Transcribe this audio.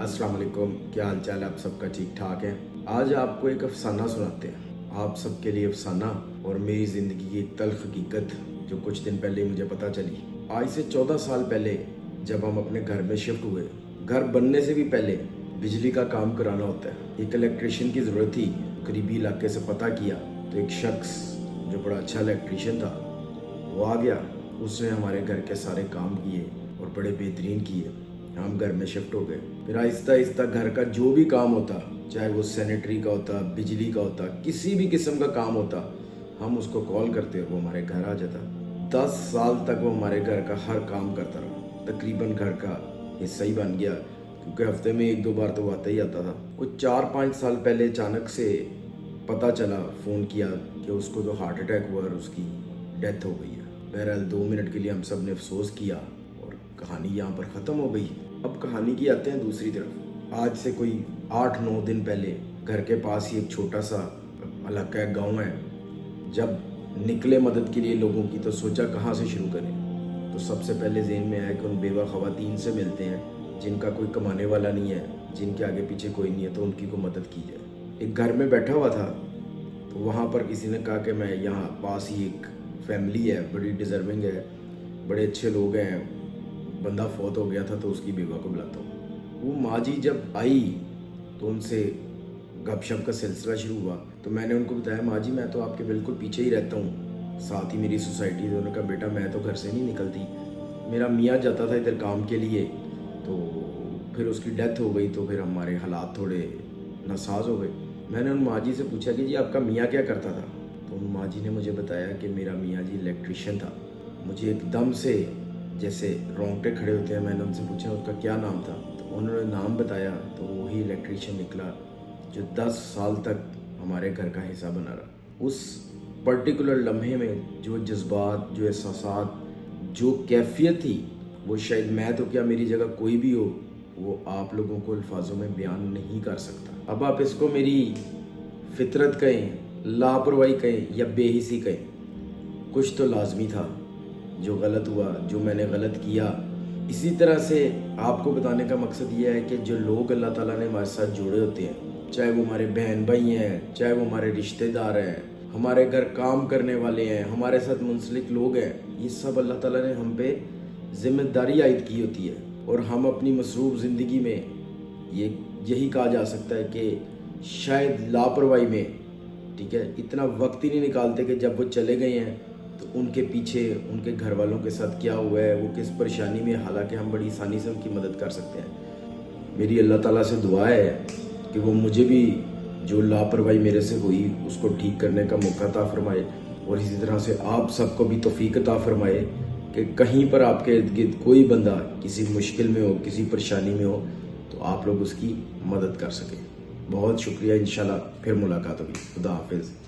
अस्सलाम वालेकुम, क्या हाल चाल है? आप सबका ठीक ठाक है? आज आपको एक अफसाना सुनाते हैं। आप सबके लिए अफसाना और मेरी ज़िंदगी की एक तल्ख हकीकत जो कुछ दिन पहले मुझे पता चली। आज से 14 साल पहले जब हम अपने घर में शिफ्ट हुए, घर बनने से भी पहले बिजली का काम कराना होता है। एक इलेक्ट्रिशियन की ज़रूरत थी। करीबी इलाके से पता किया तो एक शख्स जो बड़ा अच्छा इलेक्ट्रिशियन था वो आ गया। उसने हमारे घर के सारे काम किए और बड़े बेहतरीन किए। हम घर में शिफ्ट हो गए। फिर आहिस्ता आहिस्ता घर का जो भी काम होता, चाहे वो सैनिटरी का होता, बिजली का होता, किसी भी किस्म का काम होता, हम उसको कॉल करते और वो हमारे घर आ जाता। 10 साल तक वो हमारे घर का हर काम करता रहा। तकरीबन घर का हिस्सा ही बन गया, क्योंकि हफ्ते में 1-2 बार तो आता ही आता था। कुछ 4-5 साल पहले अचानक से पता चला, फ़ोन किया कि उसको तो हार्ट अटैक हुआ और उसकी डेथ हो गई है। बहरहाल 2 मिनट के लिए हम सब ने अफसोस किया और कहानी यहाँ पर ख़त्म हो गई। अब कहानी की आते हैं दूसरी तरफ। आज से कोई 8-9 दिन पहले घर के पास ही एक छोटा सा इलाका है, गाँव है। जब निकले मदद के लिए लोगों की तो सोचा कहाँ से शुरू करें। तो सबसे पहले ज़हन में आया कि उन बेवा ख़वातीन से मिलते हैं जिनका कोई कमाने वाला नहीं है, जिनके आगे पीछे कोई नहीं है, तो उनकी को मदद की जाए। एक घर में बैठा हुआ था तो वहाँ पर किसी ने कहा कि मैं यहाँ पास ही एक फैमिली है, बड़ी डिज़र्विंग है, बड़े अच्छे लोग हैं, बंदा फौत हो गया था तो उसकी बेवा को बुलाता हूँ। वो माँ जी जब आई तो उनसे गपशप का सिलसिला शुरू हुआ। तो मैंने उनको बताया, माँ जी मैं तो आपके बिल्कुल पीछे ही रहता हूँ, साथ ही मेरी सोसाइटी। तो उन्होंने कहा, बेटा मैं तो घर से नहीं निकलती, मेरा मियाँ जाता था इधर काम के लिए, तो फिर उसकी डेथ हो गई तो फिर हमारे हालात थोड़े नासाज हो गए। मैंने उन माँ जी से पूछा कि जी आपका मियाँ क्या करता था? तो उन माँ जी ने मुझे बताया कि मेरा मियाँ जी इलेक्ट्रिशियन था। मुझे एकदम से जैसे रोंगटे खड़े होते हैं। मैंने उनसे पूछा उसका क्या नाम था, तो उन्होंने नाम बताया, तो वही इलेक्ट्रिशियन निकला जो 10 साल तक हमारे घर का हिस्सा बना रहा। उस पर्टिकुलर लम्हे में जो जज्बात, जो एहसासात, जो कैफियत थी, वो शायद मैं तो क्या मेरी जगह कोई भी हो, वो आप लोगों को अल्फाजों में बयान नहीं कर सकता। अब आप इसको मेरी फितरत कहें, लापरवाही कहें या बेहिसी कहें, कुछ तो लाजमी था जो गलत हुआ, जो मैंने गलत किया। इसी तरह से आपको बताने का मकसद ये है कि जो लोग अल्लाह ताला ने हमारे साथ जुड़े होते हैं, चाहे वो हमारे बहन भाई हैं, चाहे वो हमारे रिश्तेदार हैं, हमारे घर काम करने वाले हैं, हमारे साथ मुंसलिक लोग हैं, ये सब अल्लाह ताला ने हम पे ज़िम्मेदारी आयद की होती है। और हम अपनी मसरूफ़ ज़िंदगी में यही कहा जा सकता है कि शायद लापरवाही में, ठीक है, इतना वक्त ही नहीं निकालते कि जब वो चले गए हैं तो उनके पीछे उनके घर वालों के साथ क्या हुआ है, वो किस परेशानी में, हालांकि हम बड़ी आसानी से उनकी मदद कर सकते हैं। मेरी अल्लाह ताला से दुआ है कि वो मुझे भी जो लापरवाही मेरे से हुई उसको ठीक करने का मौका अता फरमाए, और इसी तरह से आप सबको भी तौफीक अता फरमाए कि कहीं पर आपके इर्द गिर्द कोई बंदा किसी मुश्किल में हो, किसी परेशानी में हो, तो आप लोग उसकी मदद कर सकें। बहुत शुक्रिया। इंशाल्लाह फिर मुलाकात होगी। खुदा हाफिज़।